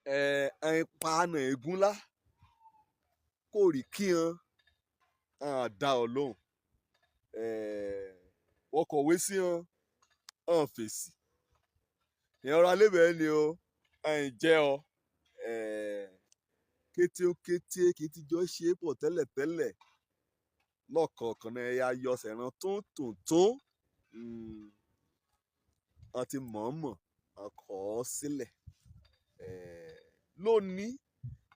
ẹn paana egunla kò rí kí hàn dá ọ lóhùn wọ́n kọ̀wé sí hàn fèsì ìyẹn alébẹ̀ẹ́ ni o ẹ̀yìn jẹ́ ọ kété ó kété kì í ti jọ ṣe é pọ̀ tẹ́lẹ̀tẹ́lẹ̀ lọ́kọ̀ọ̀kan náà ẹ̀yà yọsẹ̀ ràn tó wọ́n ti mọ̀ọ́mọ̀ wọ́n kọ̀ ọ́ sílẹ̀ lónìí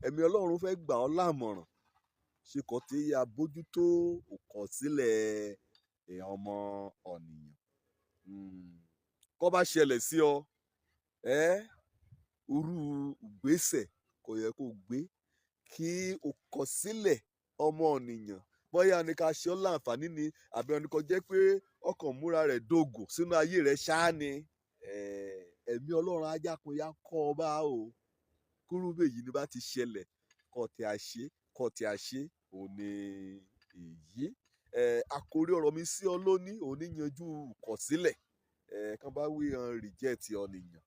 ẹ̀mí Ọlọ́run fẹ́ gbà ọ́ lámọ̀ràn ṣe kọ́ tí yà bójútó òkọ̀sílẹ̀ ọmọ ọ̀nìyàn kọ́ bá ṣẹlẹ̀ sí ọ irú ìgbésẹ̀ kò yẹ kó gbé kí òkọ̀sílẹ̀ ọmọ ọ̀nìyàn bóyá ní ká ṣe ọ́ láǹfààní ni àbí ọ̀nì kan jẹ́ pé ọkàn múra rẹ̀ dògò sínú ayé rẹ̀ ṣáá ni ẹ̀mí Ọlọ́run ajákunyá kọ́ ọ bá o kúrúbè yìí ni bá ti ṣẹlẹ̀ kọ́ tí a ṣe òun ni èyí àkórí ọ̀rọ̀ mi sí ọ lónìí òun ní yanjú ìkọ̀sílẹ̀ kán bá wí hàn rìjẹ́ẹ̀tì ọ̀nìyàn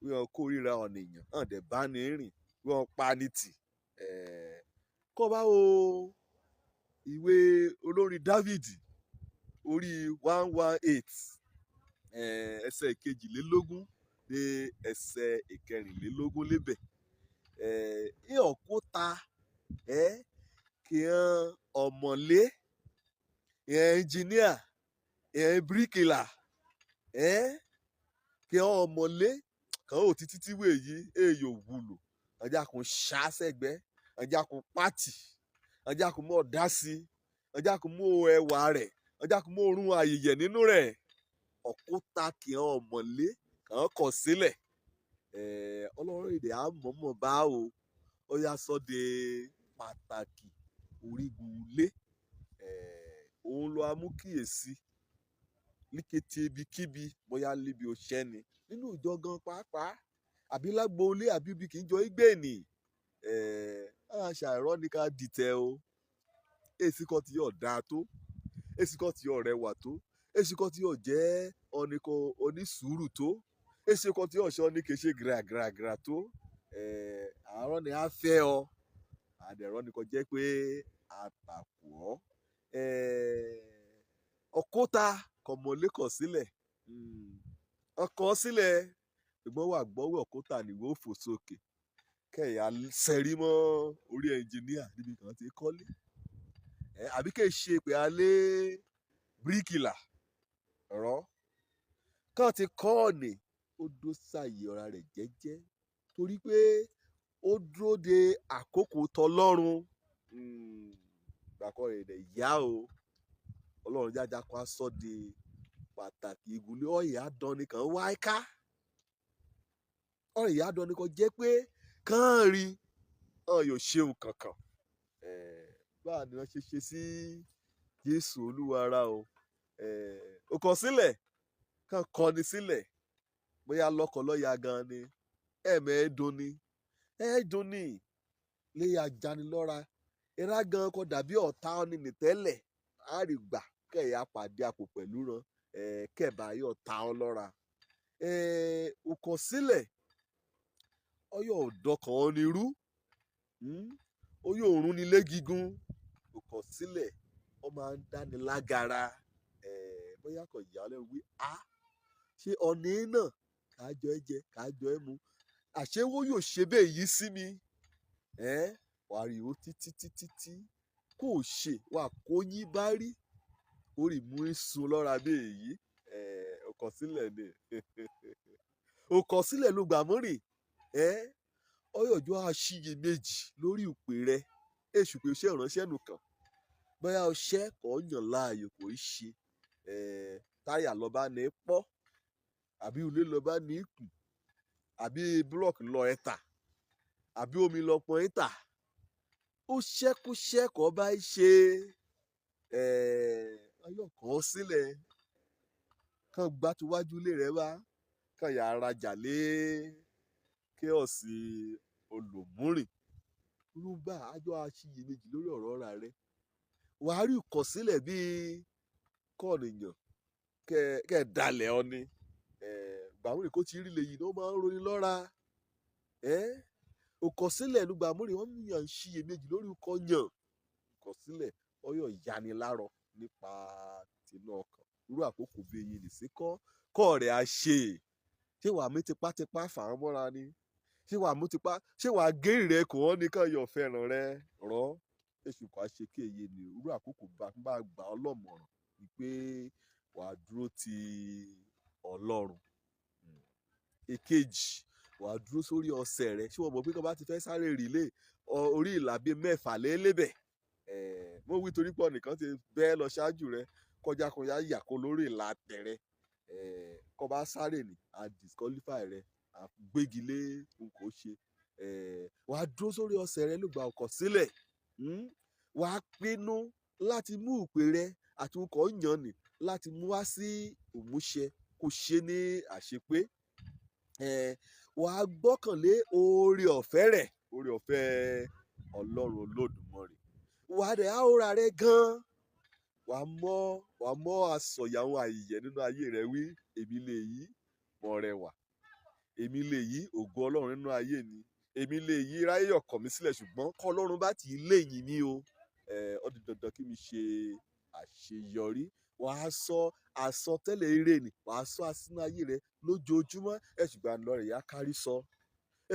wí hàn kórìíra ọ̀nìyàn hàn dẹ̀ bá ní rìn wí hàn pa ní tì kọ́ bá wo ìwé olórin Dávídì orí 118 ẹsẹ̀ ìkejìlélógún dé ẹsẹ̀ ìkẹrìnlélógún lébẹ̀ ní òkúta kí hàn ọ̀mọ̀lé ẹnjìníà bíríkìlà kí hàn ọ̀mọ̀lé kàn ó títí tí wèé yí èyí ò wúlò ọjà kò ṣá sẹ́gbẹ́ ọjà kò pàtì ọjà kò mọ̀ dá sí ọjà kò mọ̀ ẹwà rẹ̀ ọjà kò mọ̀ orun àyèyẹ nínú rẹ̀ òkúta kí hàn ọ̀mọ̀lé kàn kọ̀ sílẹ̀ Ọlọ́run èdè àmọ̀mọ̀ bá o ó yá sọ de pàtàkì orígun ilé òun ló amúkíyèsí líkété ibikíbi bóyá líbi òṣẹ́ ni nínú ìjọ gan pàápàá àbí lágbo ilé àbí ibi kì í jọ igbe nì àṣà ẹ̀rọ ní ká dìtẹ̀ o èsì kan tí yóò dáa tó èsì kan tí yóò rẹwà tó èsì kan tí yóò jẹ́ ọ̀nìkan onísùúrù tó èsì kan tí yóò ṣe ọ́nìkan ṣe gíragíragíra tó àárọ̀ ni a fẹ́ ọ àdẹ̀rọ̀ nìkan jẹ́ pé àtàkù ọ́ òkúta kọ̀mọ̀lé kọ̀ sílẹ̀ ọkọ̀ sílẹ̀ ṣùgbọ́n wà gbọ́wọ́ òkúta nìwé òfò sókè kẹ̀yà sẹ́rí mọ́ orí ẹnjìníà níbi kan ti kọ́lé àbí kẹ́ ṣe pé alẹ́ bíríkìlà rọ́ kàn ti kọ́ ọ̀nì ó dó sàyè ọ̀rá rẹ̀ jẹ́jẹ́ torí pé ó dúró de àkókò tọlọ́run gbàkọ́ rẹ̀ dẹ̀ yá o Ọlọ́run jájá kó aṣọ di pàtàkì ìgúnlé ọ̀yà dánni kan wáyé ká ọ̀yà dánni kan jẹ́ pé kàn rí yóò ṣeun kankan báà ni wọ́n ṣe sí Jésù Olúwa ara o ó kọ sílẹ̀ kàn kọni sílẹ̀ bóyá lọ́kọ̀lọ́yà gan ni ẹ̀ẹ̀dùn ni lè ajanilọ́ra ìrá gan kọ dàbí ọ̀tá ọ́nì nìtẹ́lẹ̀ àrígbà kẹ̀yà pàdé àpò pẹ̀lú ran kẹ̀bà yóò ta ọ́ lọ́ra òkọ̀ sílẹ̀ ọyọ̀ ọ̀dọ́kàn ọ́ ni rú oyè òrùn nílé gígùn òkọ̀ sílẹ̀ ọ máa ń dáni lágara bóyá kò yà ọ́ lẹ́nu wí ṣé ọ̀nì náà kájọ ẹ jẹ kájọ ẹ mu àṣewó yóò ṣe bẹ́ẹ̀ yìí sí mi wàá rí o títí kò ṣe wà kó yín bá rí orí mú ìsun lọ́ra bí èyí òkọ̀ sílẹ̀ ni òkọ̀ sílẹ̀ ló gbà mọ́rìn ọyọ̀jọ́ àṣìyè méjì lórí ìpè rẹ èṣù pé iṣẹ́ ìránṣẹ́ nìkan bóyá ọṣẹ́ kò yàn láàyò kò í ṣe táyà lọ́ba ní pọ́ àbí ilé lọ́ba ní ìkù àbí búlọ̀kì lọ ẹ̀ta àbí omi lọ pọn ẹ̀ta ó ṣẹ́kọ́ bá ṣe ayọ̀kọ́ sílẹ̀ kàn gbá tiwájú ilé rẹ wá kàn yà arajà lé kéọ̀sì olùmúrìn rúbà àjọ àṣìyèméjì lórí ọ̀rọ̀ ọ̀rà rẹ wàá rí ìkọ̀sílẹ̀ bíi kọ́ọ̀nìyàn kẹ́ dalẹ̀ ọ ni gbàwúrì kó ti rí lèyìn ló máa ń roni lọ́ra ó kọ sílẹ̀ lùgbà múrin wọ́n yàn ṣiyèméjì lórí ọkọ̀ yàn kọ sílẹ̀ ọyọ̀ yanilárọ̀ nípa tinú ọkàn irú àkókò bí eyín nìsí kọ́ rẹ̀ á ṣé wàá mú tipátipá fà á mọ́ra ni ṣé wàá gérì rẹ kò wọ́n nìkan yọ̀ fẹ́ràn rẹ rọ́ èṣù kò á ṣe kí èyí ni irú àkókò bá gbà ọ́ lọ́mọ̀ràn wípé wàá dúró ti Ọlọ́run. Èkejì wàá dúró sórí ọsẹ̀ rẹ ṣé wọ́n mọ̀ pé kí wọ́n bá ti fẹ́ sáré rìlé orí ìlà bíi 6 lélẹ́bẹ̀ mo wí torí pọ̀ nìkan ti bẹ́ẹ̀ lọ ṣáájú rẹ kọjá yàkó lórí ìlà tẹ̀rẹ̀ kọ́ bá sáré ní a disqualify rẹ a gbégi lé nǹkan ó ṣe wàá dúró sórí ọsẹ̀ rẹ lùgbà ọkọ̀ sílẹ̀ wàá pinnu láti mú ìpè rẹ àti nǹkan yàn ní láti mú wá sí ìmúṣẹ kó ṣe ní àṣepé wàá gbọ́kànlé oore ọ̀fẹ́ rẹ̀ oore ọ̀fẹ́ Ọlọ́run Olódùmarè wàá dẹ̀ áhóra rẹ gan-an wàá mọ́ àsọ̀yà àwọn àyè nínú ayé rẹ wí èmi lè yí mọ́ rẹwà èmi lè yí ògo Ọlọ́run nínú ayé mi èmi lè yí ráyè ọkàn mi sílẹ̀ ṣùgbọ́n kọ́ Ọlọ́run bá ti léyìn mi o ó di dandan kí mi ṣe àṣeyọrí wàá sọ àsọtẹ́lẹ̀ ire ni wàá sọ àsínú ayé rẹ lójoojúmọ́ ṣùgbọ́n lọ́rẹ̀ yá kárí sọ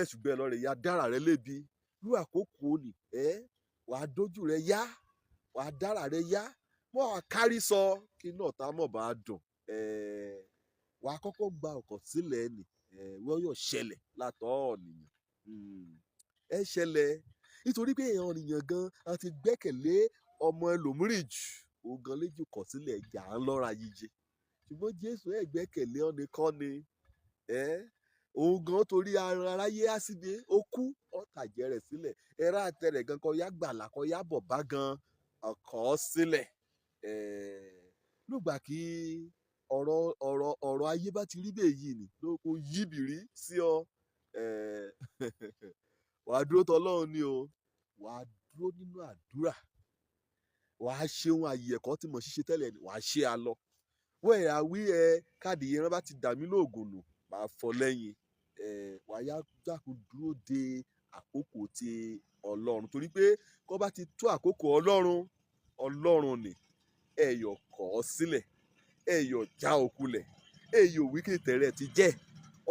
ṣùgbọ́n lọ́rẹ̀ yá dára rẹ lébi irú àkókò ni wàá dójú rẹ yá wàá dára rẹ yá wọ́n á kárí sọ kí náà tá mọ̀ bá dùn wàá kọ́kọ́ gba ọkọ̀ sílẹ̀ nì wọ́n yóò ṣẹlẹ̀ látọ̀ ọ̀nìyàn ṣẹlẹ̀ nítorí pé èèyàn ọ̀nìyàn gan àti gbẹ́kẹ̀lé ọmọ ẹlòmíràn jù ogan léjù kọ̀ sílẹ̀ jà ń lọ́ra yíyẹ ṣùgbọ́n Jésù gbẹ́kẹ̀lé ọ̀nìkan ni òun gan torí aráyé á síbi ó kú ọ̀tàjẹ́ rẹ̀ sílẹ̀ ẹ̀rá àtẹrẹ̀ gan kọ́ yá gbàlà kọ́ yá bọ̀ bá gan ọkọ̀ sílẹ̀ lùgbà kí ọ̀rọ̀ ayé bá ti rí bẹ́ẹ̀ yìí ni ló kó yíbìrí sí ọ wàá dúró tọlọ́run ni o wàá dúró nínú àdúrà wàá ṣe ohun àyè ẹ̀kọ́ tí mo ṣiṣẹ́ tẹ́lẹ̀ ni wàá ṣe a lọ wọ́n ẹ̀ àwí káàdì yẹn bá ti dà mí lóògùn nù máa fọ lẹ́yìn wàá yá dákun dúró de àkókò ti Ọlọ́run torí pé kó bá ti tó àkókò Ọlọ́run ni ẹ̀yọ̀ kọ̀ ọ́ sílẹ̀ ẹ̀yọ̀ já òkulẹ̀ ẹ̀yọ̀ wíkẹ̀tẹ̀ rẹ̀ ti jẹ́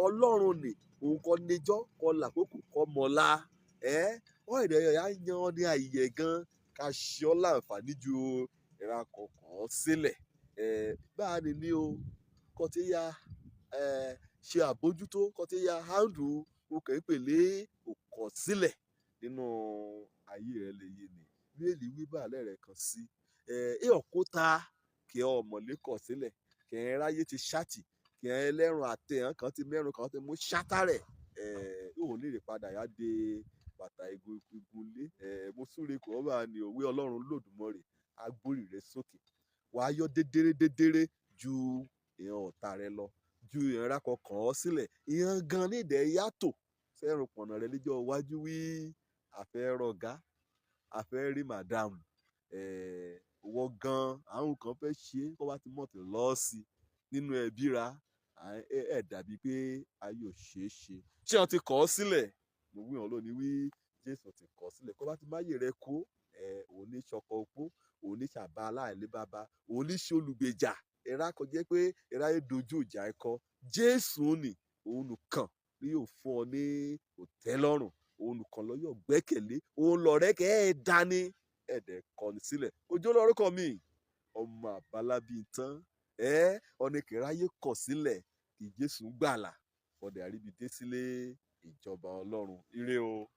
Ọlọ́run ni òun kọ́ níjọ́ kọ́ làkókò kọ́ mọ́lá wọ́n ìdẹ̀yọ̀ yá yan ọ́ ní àyè gan ká ṣe ọ́ láǹfààní ju ìra kọ̀ọ̀kan sílẹ̀ báà ní o kọ́ tí ya ṣe àbójútó kọ́ tí ya handle o kàn ń pèlè òkọ̀ sílẹ̀ nínú ayé rẹ̀ lè yé ni bíèlì wíbà lẹ́rẹ̀ kan sí ọ̀kúta kí ọmọlé kọ̀ sílẹ̀ kí ẹ ráyé ti ṣáàtì kí ẹ lẹ́rùn àtẹ̀hán kan ti mẹ́rùn kan ti mú ṣátá rẹ̀ yóò lè rí padà yá de bàtà igun lé mo súre kò bá ní òwe Ọlọ́run Lódùmarè agbórí rẹ sókè wàá yọ dédéré ju ìhàn ọ̀tá rẹ lọ ju ìhàn rákọ kàn ọ́ sílẹ̀ ìhàn gan nídẹ̀ yàtọ̀ fẹ́ràn pọ̀nà rẹ lẹ́jọ́ iwájú wí àfẹ́ rọ̀gá àfẹ́ rí màdàmù wọ́n gan àwọn kan fẹ́ ṣe kó bá ti mọ̀ tó lọ́ sí nínú ẹbí ra dàbí pé ayé ò ṣeé ṣe ṣé wọ́n ti kọ̀ ọ́ sílẹ̀ mo wí hàn lónìí wí Jésù ti kọ̀ ọ́ sílẹ̀ kó bá ti máyè rẹ kó òun ní ṣọkọ opó òun ní ṣàbá aláìlé bàbá òun ní ṣe olùgbèjà ẹ̀rá kan jẹ́ pé ẹ̀rá yẹn dojú ìjà ẹ̀kọ́ Jésù ni òun nìkan ni yóò fún ọ ní òtẹ́lọ́rùn òun nìkan lọ yóò gbẹ́kẹ̀lé òun lọ̀rẹ́ kẹ́ ẹ̀ dání ẹ̀dẹ̀ kọ̀ni sílẹ̀ ojú olórúkọ mi ọmọ àbálábí tán ọ̀nìkẹ́ráyé kọ̀ sílẹ̀ kí Jésù gbàlà ọ̀dẹ̀ àríbi dé sílé ìjọba Ọlọ́run ire o.